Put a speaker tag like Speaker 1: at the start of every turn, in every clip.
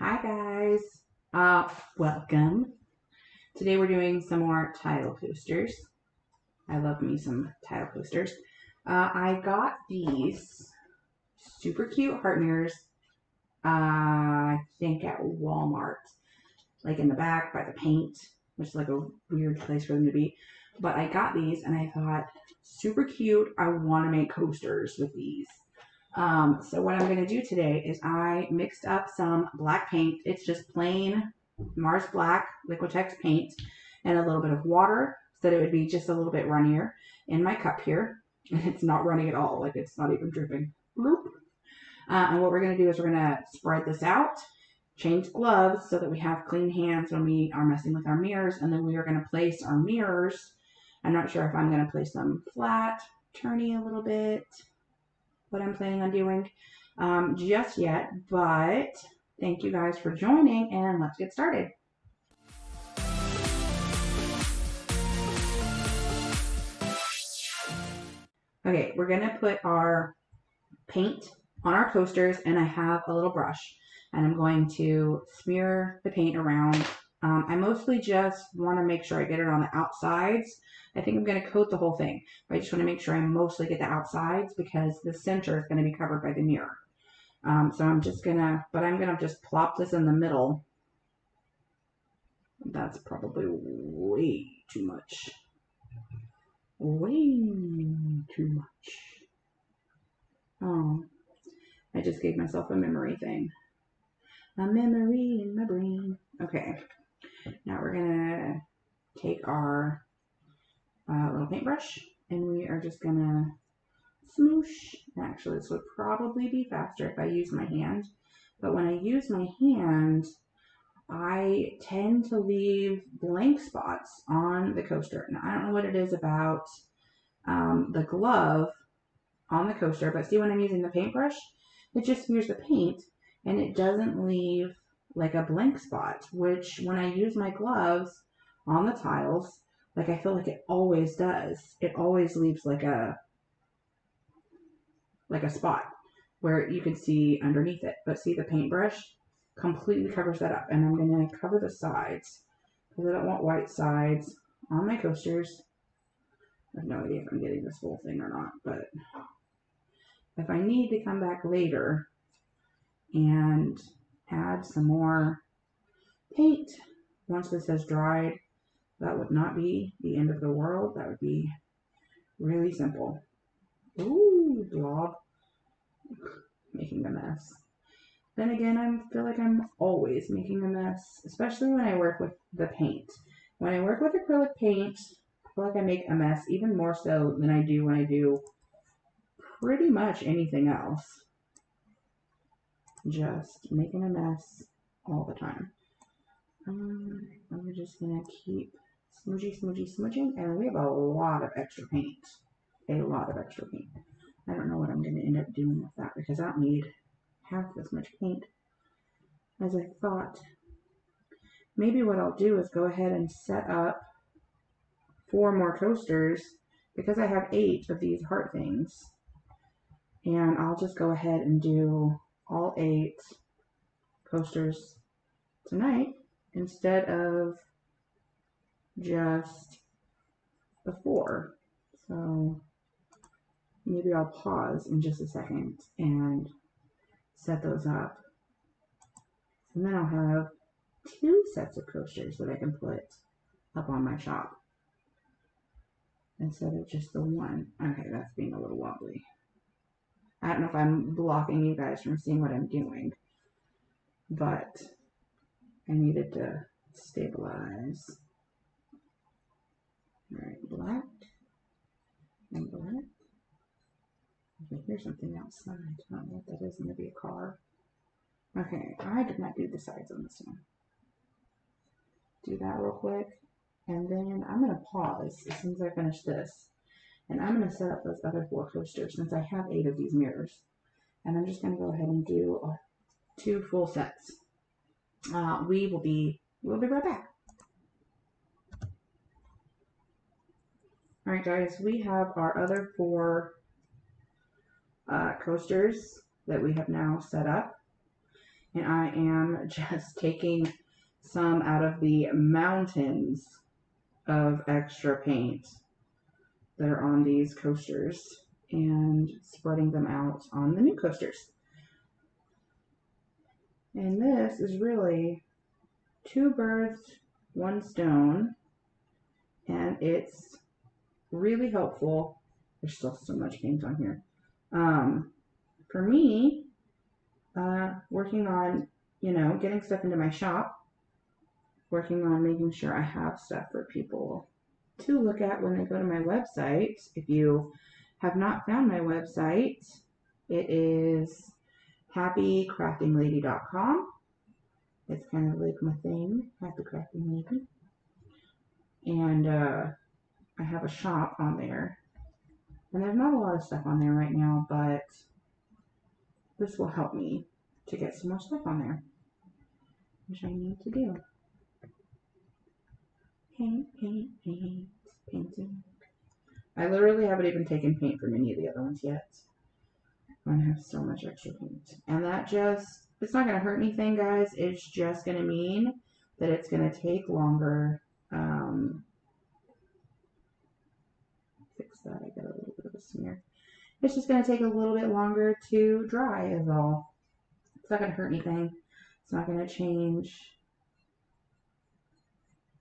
Speaker 1: Hi guys, welcome. Today we're doing some more tile coasters. I love me some tile coasters. I got these super cute heart mirrors, I think at Walmart, like in the back by the paint, which is like a weird place for them to be. But I got these and I thought, super cute, I want to make coasters with these. So what I'm going to do today is I mixed up some black paint. It's just plain Mars Black Liquitex paint and a little bit of water so that it would be just a little bit runnier in my cup here. And it's not running at all, like it's not even dripping. Bloop. And what we're going to do is we're going to spread this out, change gloves so that we have clean hands when we are messing with our mirrors. And then we are going to place our mirrors. I'm not sure if I'm going to place them flat, turny a little bit, what I'm planning on doing just yet, but thank you guys for joining and let's get started. Okay, we're gonna put our paint on our coasters and I have a little brush and I'm going to smear the paint around. I mostly just want to make sure I get it on the outsides. I think I'm going to coat the whole thing, but I just want to make sure I mostly get the outsides because the center is going to be covered by the mirror. So I'm just going to, but I'm going to just plop this in the middle. That's probably way too much. Way too much. Oh, I just gave myself a memory thing. A memory in my brain. Okay, now we're gonna take our little paintbrush and we are just gonna smoosh. Actually, this would probably be faster if I use my hand, but when I use my hand, I tend to leave blank spots on the coaster. Now, I don't know what it is about the glove on the coaster, but see when I'm using the paintbrush, it just smears the paint and it doesn't leave like a blank spot, which when I use my gloves on the tiles, like I feel like it always does. It always leaves like a spot where you can see underneath it. But see, the paintbrush completely covers that up. And I'm going to cover the sides because I don't want white sides on my coasters. I have no idea if I'm getting this whole thing or not, but if I need to come back later and add some more paint once this has dried, that would not be the end of the world. That would be really simple. Ooh, blob. Making a mess. Then again, I feel like I'm always making a mess, especially when I work with the paint. When I work with acrylic paint, I feel like I make a mess even more so than I do when I do pretty much anything else. Just making a mess all the time. We're just gonna keep smudging, and we have a lot of extra paint. I don't know what I'm gonna end up doing with that because I don't need half as much paint as I thought. Maybe what I'll do is go ahead and set up 4 more coasters because I have 8 of these heart things. And I'll just go ahead and do all 8 coasters tonight instead of just the 4. So maybe I'll pause in just a second and set those up. And then I'll have 2 sets of coasters that I can put up on my shop instead of just the 1. Okay, that's being a little wobbly. I don't know if I'm blocking you guys from seeing what I'm doing, but I needed to stabilize. Alright, black and black. I hear something outside. I don't know what that is. Maybe a car. Okay, I did not do the sides on this one. Do that real quick. And then I'm going to pause as soon as I finish this. And I'm going to set up those other 4 coasters since I have 8 of these mirrors. And I'm just going to go ahead and do 2 full sets. We'll be right back. Alright guys, we have our other 4 coasters that we have now set up. and I am just taking some out of the mountains of extra paint that are on these coasters and spreading them out on the new coasters. And this is really 2 birds, 1 stone, and it's really helpful. There's still so much paint on here. For me, working on, getting stuff into my shop, working on making sure I have stuff for people to look at when they go to my website. If you have not found my website, it is happycraftinglady.com. It's kind of like my thing, Happy Crafting Lady. And I have a shop on there. And there's not a lot of stuff on there right now, but this will help me to get some more stuff on there, which I need to do. Paint, painting. I literally haven't even taken paint from any of the other ones yet. I have so much extra paint. And that it's not going to hurt anything, guys. It's just going to mean that it's going to take longer. Fix that. I got a little bit of a smear. It's just going to take a little bit longer to dry is all. It's not going to hurt anything. It's not going to change.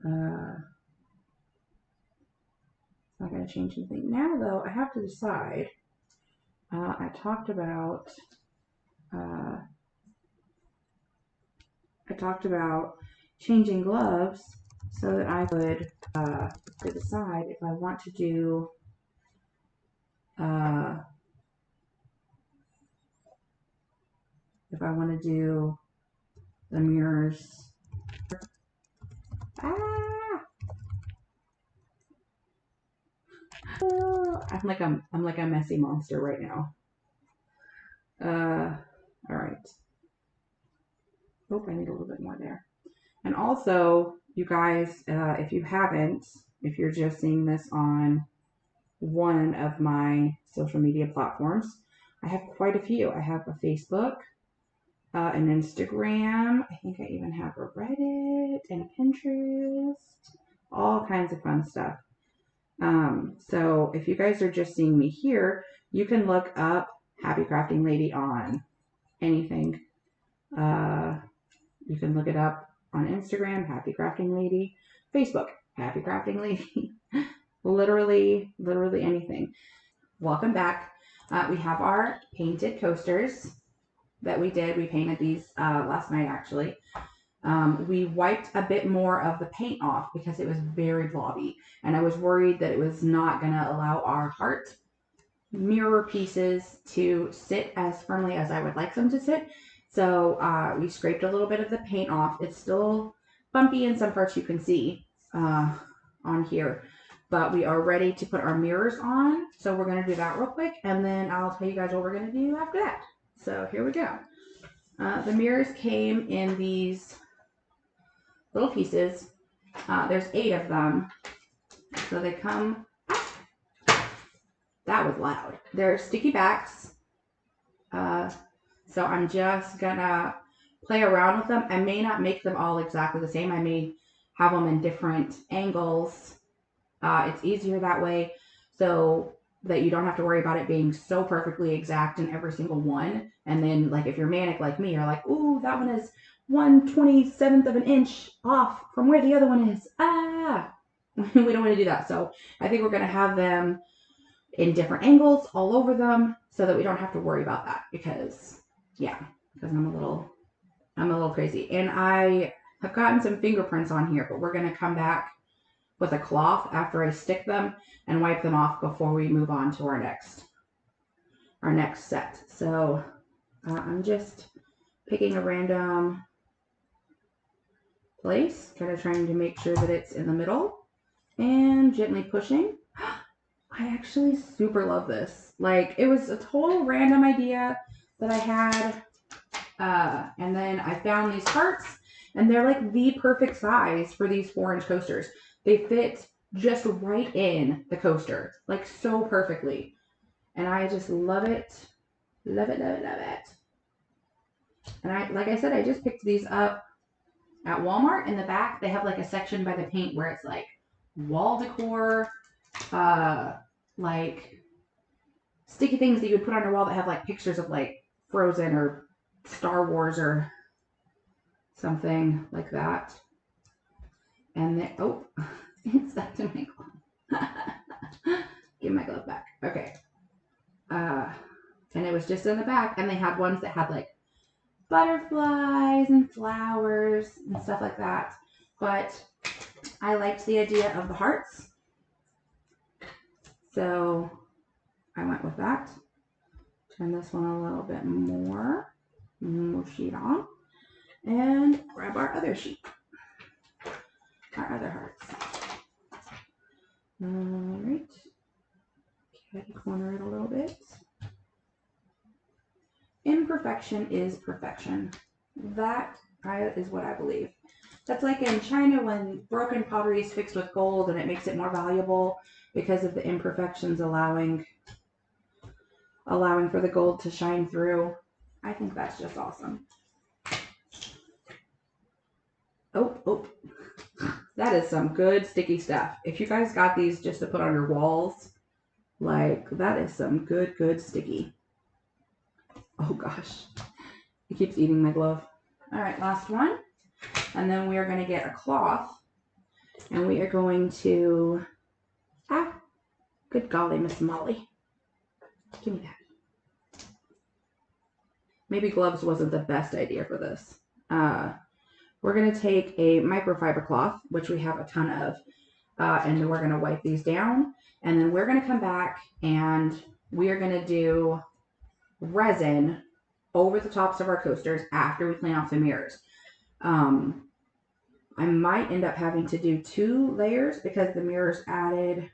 Speaker 1: It's not going to change anything. Now, though, I have to decide. I talked about changing gloves so that I could decide if I want to do the mirrors. I'm like a messy monster right now. All right. Oh, I need a little bit more there. And also, you guys, if you're just seeing this on one of my social media platforms, I have quite a few. I have a Facebook, an Instagram. I think I even have a Reddit and a Pinterest. All kinds of fun stuff. So if you guys are just seeing me here, you can look up Happy Crafting Lady on anything. You can look it up on Instagram, Happy Crafting Lady, Facebook, Happy Crafting Lady, literally anything. Welcome back. We have our painted coasters that we did. We painted these last night, actually. We wiped a bit more of the paint off because it was very blobby, and I was worried that it was not going to allow our heart mirror pieces to sit as firmly as I would like them to sit. So we scraped a little bit of the paint off. It's still bumpy in some parts, you can see on here, but we are ready to put our mirrors on. So we're going to do that real quick, and then I'll tell you guys what we're going to do after that. So here we go. The mirrors came in these little pieces. There's 8 of them. So they come, that was loud. They're sticky backs. So I'm just gonna play around with them. I may not make them all exactly the same. I may have them in different angles. It's easier that way so that you don't have to worry about it being so perfectly exact in every single one. And then, like, if you're manic like me, you're like, ooh, that one is 1/27th of an inch off from where the other one is. We don't want to do that. So I think we're going to have them in different angles all over them so that we don't have to worry about that because I'm a little crazy. And I have gotten some fingerprints on here, but we're going to come back with a cloth after I stick them and wipe them off before we move on to our next set. So I'm just picking a random place, kind of trying to make sure that it's in the middle and gently pushing. I actually super love this. Like, it was a total random idea that I had. And then I found these parts, and they're like the perfect size for these 4-inch coasters. They fit just right in the coaster, like so perfectly. And I just love it. Love it, love it, love it. And like I said, I just picked these up at Walmart. In the back, they have like a section by the paint where it's like wall decor, like sticky things that you would put on your wall that have like pictures of like Frozen or Star Wars or something like that. And then, oh, it's stuck to my glove. Give my glove back. Okay. And it was just in the back, and they had ones that had like butterflies and flowers and stuff like that. But I liked the idea of the hearts, so I went with that. Turn this one a little bit more. Move sheet on. And grab our other sheet. Our other hearts. Alright. Catty corner it a little bit. Imperfection is perfection. That is what I believe. That's like in China when broken pottery is fixed with gold and it makes it more valuable because of the imperfections allowing for the gold to shine through. I think that's just awesome. Oh. That is some good sticky stuff. If you guys got these just to put on your walls, like that is some good sticky. Oh gosh. It keeps eating my glove. All right, last one. And then we are going to get a cloth and we are going to, good golly, Miss Molly. Give me that. Maybe gloves wasn't the best idea for this. We're going to take a microfiber cloth, which we have a ton of, and then we're going to wipe these down. And then we're going to come back and we are going to do resin over the tops of our coasters after we clean off the mirrors. I might end up having to do 2 layers because the mirrors added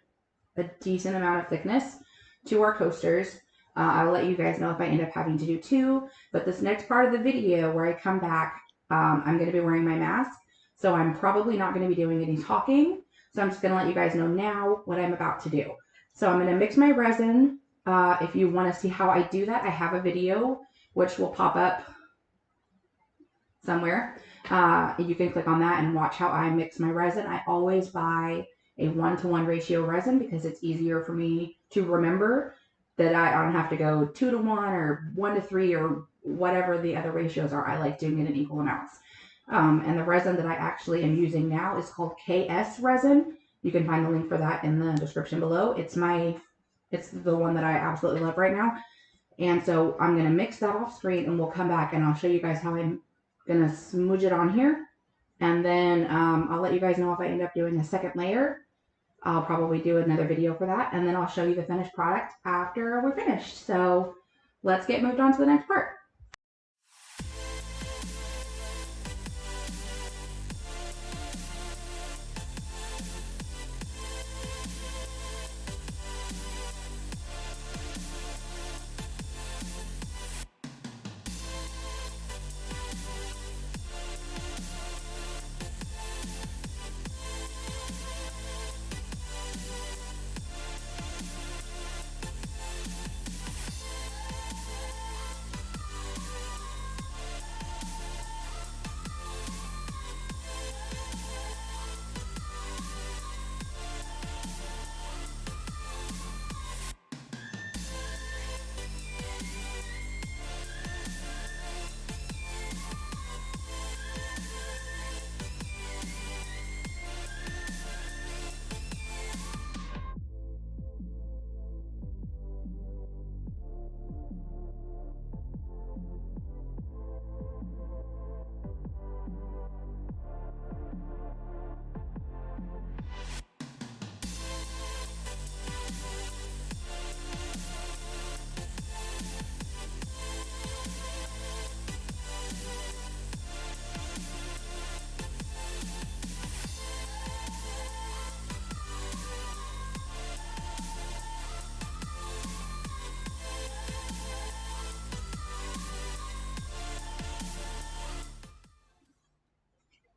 Speaker 1: a decent amount of thickness to our coasters. I'll let you guys know if I end up having to do 2, but this next part of the video where I come back, I'm going to be wearing my mask, so I'm probably not going to be doing any talking, so I'm just going to let you guys know now what I'm about to do. So I'm going to mix my resin. If you want to see how I do that, I have a video which will pop up somewhere. You can click on that and watch how I mix my resin. I always buy a 1-to-1 ratio resin because it's easier for me to remember that I don't have to go 2-to-1 or 1-to-3 or whatever the other ratios are. I like doing it in equal amounts. And the resin that I actually am using now is called KS resin. You can find the link for that in the description below. It's the one that I absolutely love right now. And so I'm going to mix that off screen and we'll come back and I'll show you guys how I'm going to smudge it on here. And then I'll let you guys know if I end up doing a second layer. I'll probably do another video for that. And then I'll show you the finished product after we're finished. So let's get moved on to the next part.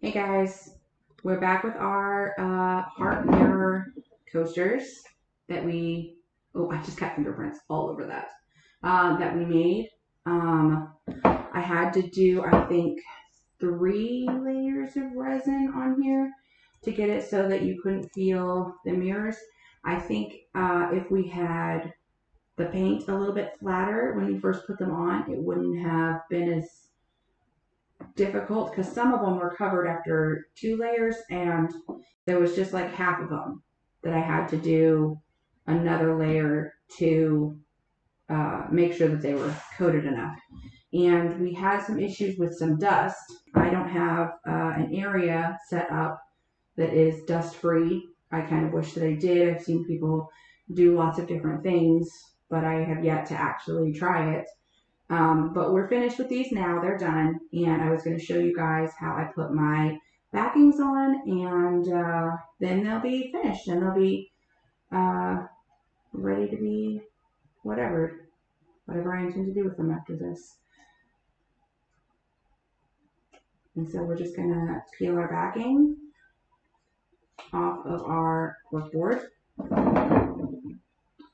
Speaker 1: Hey guys, we're back with our heart mirror coasters that we, oh, I just got fingerprints all over that, that we made. I had to do, I think, 3 layers of resin on here to get it so that you couldn't feel the mirrors. I think if we had the paint a little bit flatter when we first put them on, it wouldn't have been as difficult, because some of them were covered after 2 layers, and there was just like half of them that I had to do another layer to make sure that they were coated enough. And we had some issues with some dust. I don't have an area set up that is dust free. I kind of wish that I did. I've seen people do lots of different things, but I have yet to actually try it. But we're finished with these now. They're done. And I was going to show you guys how I put my backings on, and then they'll be finished and they'll be ready to be whatever I intend to do with them after this. And so we're just going to peel our backing off of our workboard.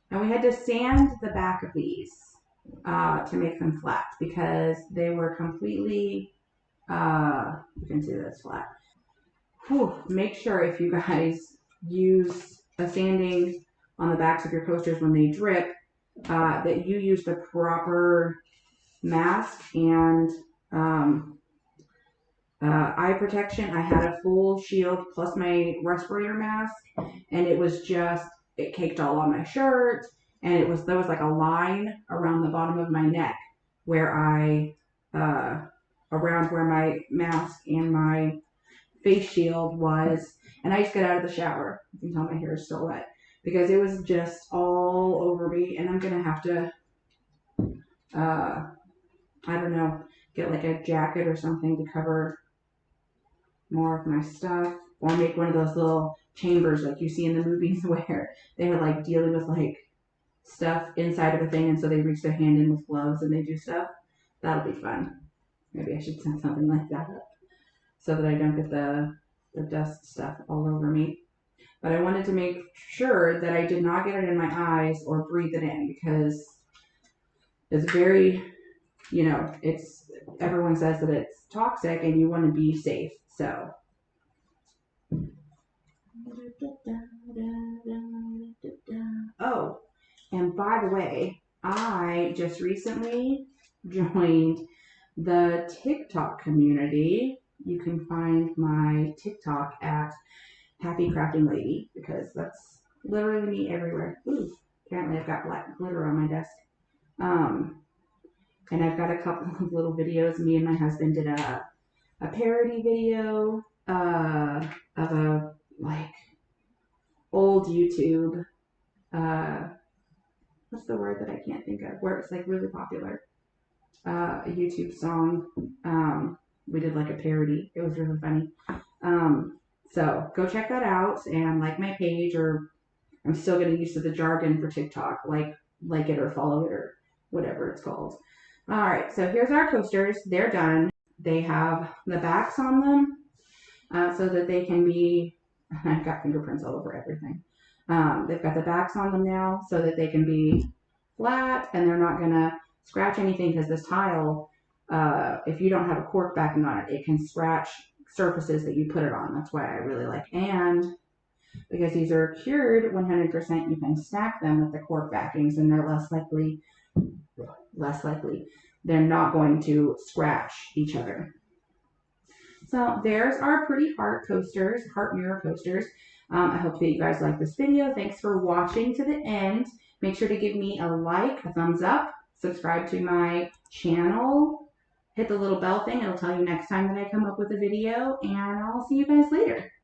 Speaker 1: And we had to sand the back of these to make them flat, because they were completely, you can see that's flat. Whew. Make sure, if you guys use a sanding on the backs of your coasters when they drip, that you use the proper mask and eye protection. I had a full shield plus my respirator mask, and it was just, it caked all on my shirt, and there was like a line around the bottom of my neck where around where my mask and my face shield was. And I just got out of the shower. You can tell my hair is still wet because it was just all over me, and I'm gonna have to I don't know, get like a jacket or something to cover more of my stuff, or make one of those little chambers like you see in the movies where they're like dealing with like stuff inside of a thing, and so they reach their hand in with gloves and they do stuff. That'll be fun. Maybe I should set something like that up so that I don't get the dust stuff all over me. But I wanted to make sure that I did not get it in my eyes or breathe it in, because it's very, you know, everyone says that it's toxic and you want to be safe. So oh, and by the way, I just recently joined the TikTok community. You can find my TikTok at Happy Crafting Lady, because that's literally me everywhere. Ooh, apparently I've got black glitter on my desk. And I've got a couple of little videos. Me and my husband did a parody video of a like old YouTube, what's the word that I can't think of, where it's like really popular, a YouTube song. We did like a parody. It was really funny. So go check that out and like my page, or I'm still getting used to the jargon for TikTok, like it or follow it or whatever it's called. All right, so here's our coasters. They're done. They have the backs on them so that they can be, I've got fingerprints all over everything. They've got the backs on them now so that they can be flat, and they're not going to scratch anything, because this tile, if you don't have a cork backing on it, it can scratch surfaces that you put it on. That's why I really like it. And because these are cured 100%, you can stack them with the cork backings, and they're less likely they're not going to scratch each other. So there's our pretty heart mirror coasters. I hope that you guys like this video. Thanks for watching to the end. Make sure to give me a like, a thumbs up, subscribe to my channel, hit the little bell thing. It'll tell you next time that I come up with a video, and I'll see you guys later.